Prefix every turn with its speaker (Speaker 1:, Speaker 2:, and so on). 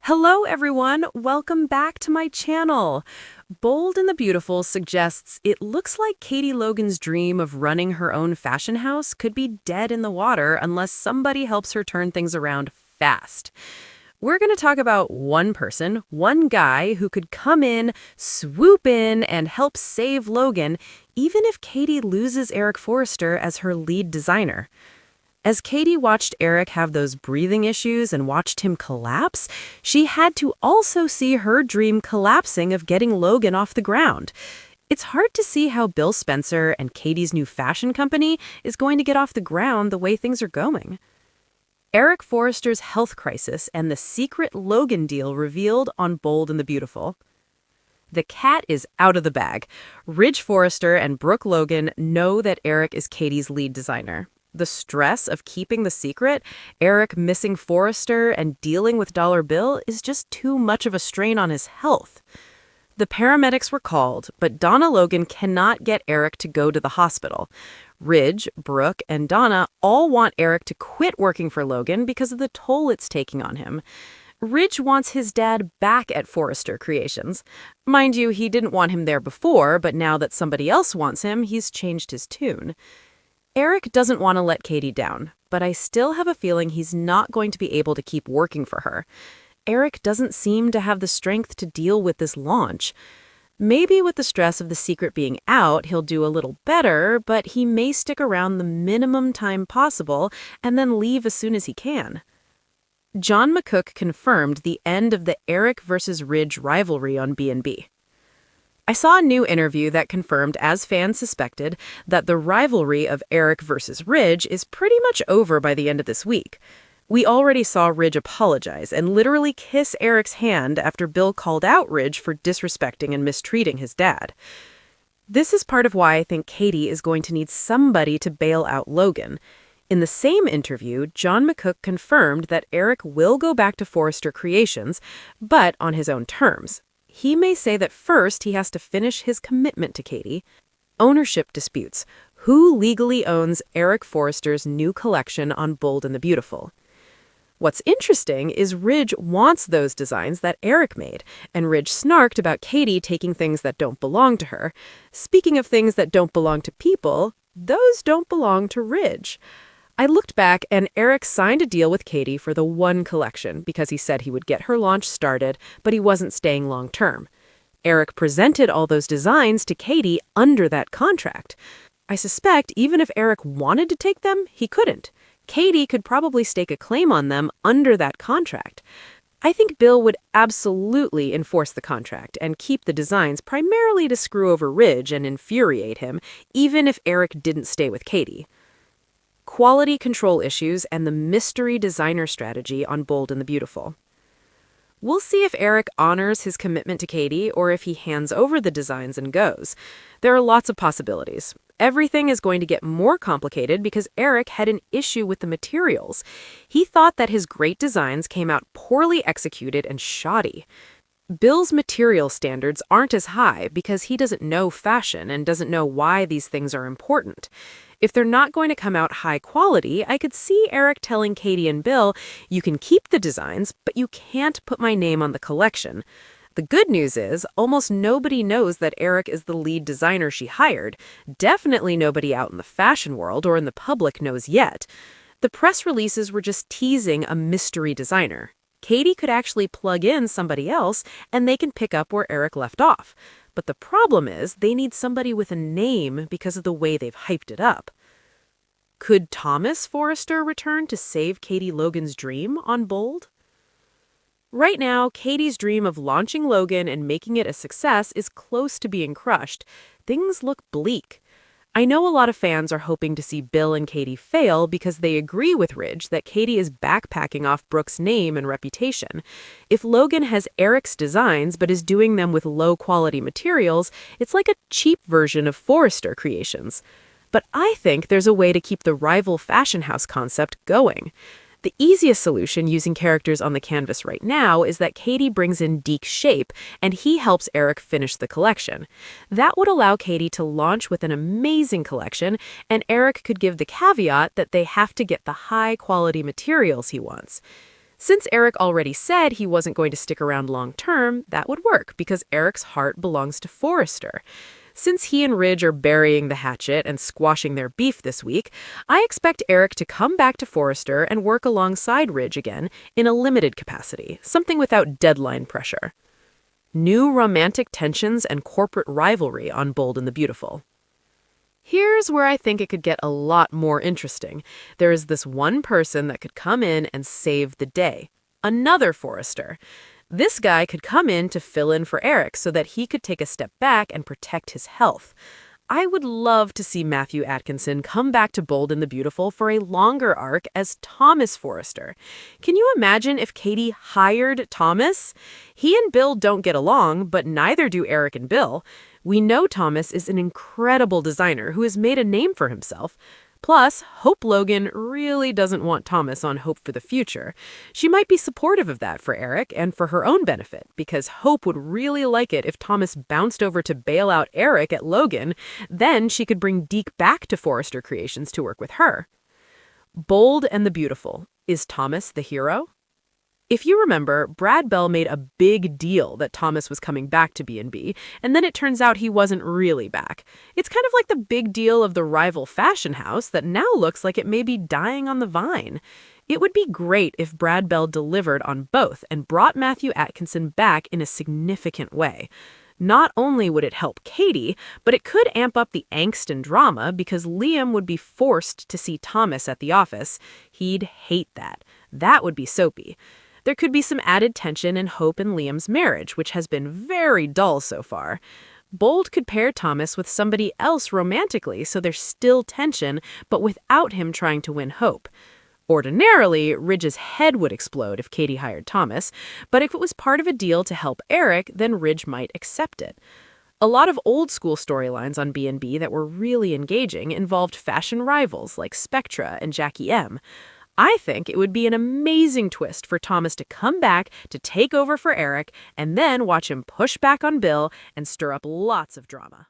Speaker 1: Hello everyone, welcome back to my channel. Bold and the Beautiful suggests it looks like Katie Logan's dream of running her own fashion house could be dead in the water unless somebody helps her turn things around fast. We're going to talk about one person, one guy who could come in, swoop in, and help save Logan, even if Katie loses Eric Forrester as her lead designer. As Katie watched Eric have those breathing issues and watched him collapse, she had to also see her dream collapsing of getting Logan off the ground. It's hard to see how Bill Spencer and Katie's new fashion company is going to get off the ground the way things are going. Eric Forrester's health crisis and the secret Logan deal revealed on Bold and the Beautiful. The cat is out of the bag. Ridge Forrester and Brooke Logan know that Eric is Katie's lead designer. The stress of keeping the secret, Eric missing Forrester, and dealing with Dollar Bill is just too much of a strain on his health. The paramedics were called, but Donna Logan cannot get Eric to go to the hospital. Ridge, Brooke, and Donna all want Eric to quit working for Logan because of the toll it's taking on him. Ridge wants his dad back at Forrester Creations. Mind you, he didn't want him there before, but now that somebody else wants him, he's changed his tune. Eric doesn't want to let Katie down, but I still have a feeling he's not going to be able to keep working for her. Eric doesn't seem to have the strength to deal with this launch. Maybe with the stress of the secret being out, he'll do a little better, but he may stick around the minimum time possible and then leave as soon as he can. John McCook confirmed the end of the Eric versus Ridge rivalry on B&B. I saw a new interview that confirmed, as fans suspected, that the rivalry of Eric versus Ridge is pretty much over by the end of this week. We already saw Ridge apologize and literally kiss Eric's hand after Bill called out Ridge for disrespecting and mistreating his dad. This is part of why I think Katie is going to need somebody to bail out Logan. In the same interview, John McCook confirmed that Eric will go back to Forrester Creations, but on his own terms. He may say that first he has to finish his commitment to Katie. Ownership disputes. Who legally owns Eric Forrester's new collection on Bold and the Beautiful? What's interesting is Ridge wants those designs that Eric made, and Ridge snarked about Katie taking things that don't belong to her. Speaking of things that don't belong to people, those don't belong to Ridge. I looked back, and Eric signed a deal with Katie for the one collection because he said he would get her launch started, but he wasn't staying long term. Eric presented all those designs to Katie under that contract. I suspect even if Eric wanted to take them, he couldn't. Katie could probably stake a claim on them under that contract. I think Bill would absolutely enforce the contract and keep the designs primarily to screw over Ridge and infuriate him, even if Eric didn't stay with Katie. Quality control issues and the mystery designer strategy on Bold and the Beautiful. We'll see if Eric honors his commitment to Katie or if he hands over the designs and goes. There are lots of possibilities. Everything is going to get more complicated because Eric had an issue with the materials. He thought that his great designs came out poorly executed and shoddy. Bill's material standards aren't as high because he doesn't know fashion and doesn't know why these things are important. If they're not going to come out high quality, I could see Eric telling Katie and Bill, "You can keep the designs, but you can't put my name on the collection." The good news is, almost nobody knows that Eric is the lead designer she hired. Definitely nobody out in the fashion world or in the public knows yet. The press releases were just teasing a mystery designer. Katie could actually plug in somebody else, and they can pick up where Eric left off. But the problem is they need somebody with a name because of the way they've hyped it up. Could Thomas Forrester return to save Katie Logan's dream on Bold? Right now, Katie's dream of launching Logan and making it a success is close to being crushed. Things look bleak. I know a lot of fans are hoping to see Bill and Katie fail because they agree with Ridge that Katie is backpacking off Brooke's name and reputation. If Logan has Eric's designs but is doing them with low-quality materials, it's like a cheap version of Forrester Creations. But I think there's a way to keep the rival fashion house concept going. The easiest solution using characters on the canvas right now is that Katie brings in Deke's shape and he helps Eric finish the collection. That would allow Katie to launch with an amazing collection, and Eric could give the caveat that they have to get the high-quality materials he wants. Since Eric already said he wasn't going to stick around long term, that would work because Eric's heart belongs to Forrester. Since he and Ridge are burying the hatchet and squashing their beef this week, I expect Eric to come back to Forrester and work alongside Ridge again in a limited capacity, something without deadline pressure. New romantic tensions and corporate rivalry on Bold and the Beautiful. Here's where I think it could get a lot more interesting. There is this one person that could come in and save the day. Another Forrester. This guy could come in to fill in for Eric so that he could take a step back and protect his health. I would love to see Matthew Atkinson come back to Bold and the Beautiful for a longer arc as Thomas Forrester. Can you imagine if Katie hired Thomas? He and Bill don't get along, but neither do Eric and Bill. We know Thomas is an incredible designer who has made a name for himself. Plus, Hope Logan really doesn't want Thomas on Hope for the future. She might be supportive of that for Eric and for her own benefit, because Hope would really like it if Thomas bounced over to bail out Eric at Logan. Then she could bring Deke back to Forrester Creations to work with her. Bold and the Beautiful. Is Thomas the hero? If you remember, Brad Bell made a big deal that Thomas was coming back to B&B, and then it turns out he wasn't really back. It's kind of like the big deal of the rival fashion house that now looks like it may be dying on the vine. It would be great if Brad Bell delivered on both and brought Matthew Atkinson back in a significant way. Not only would it help Katie, but it could amp up the angst and drama because Liam would be forced to see Thomas at the office. He'd hate that. That would be soapy. There could be some added tension in Hope and Liam's marriage, which has been very dull so far. Bold could pair Thomas with somebody else romantically, so there's still tension, but without him trying to win Hope. Ordinarily, Ridge's head would explode if Katie hired Thomas, but if it was part of a deal to help Eric, then Ridge might accept it. A lot of old-school storylines on B&B that were really engaging involved fashion rivals like Spectra and Jackie M. I think it would be an amazing twist for Thomas to come back to take over for Eric and then watch him push back on Bill and stir up lots of drama.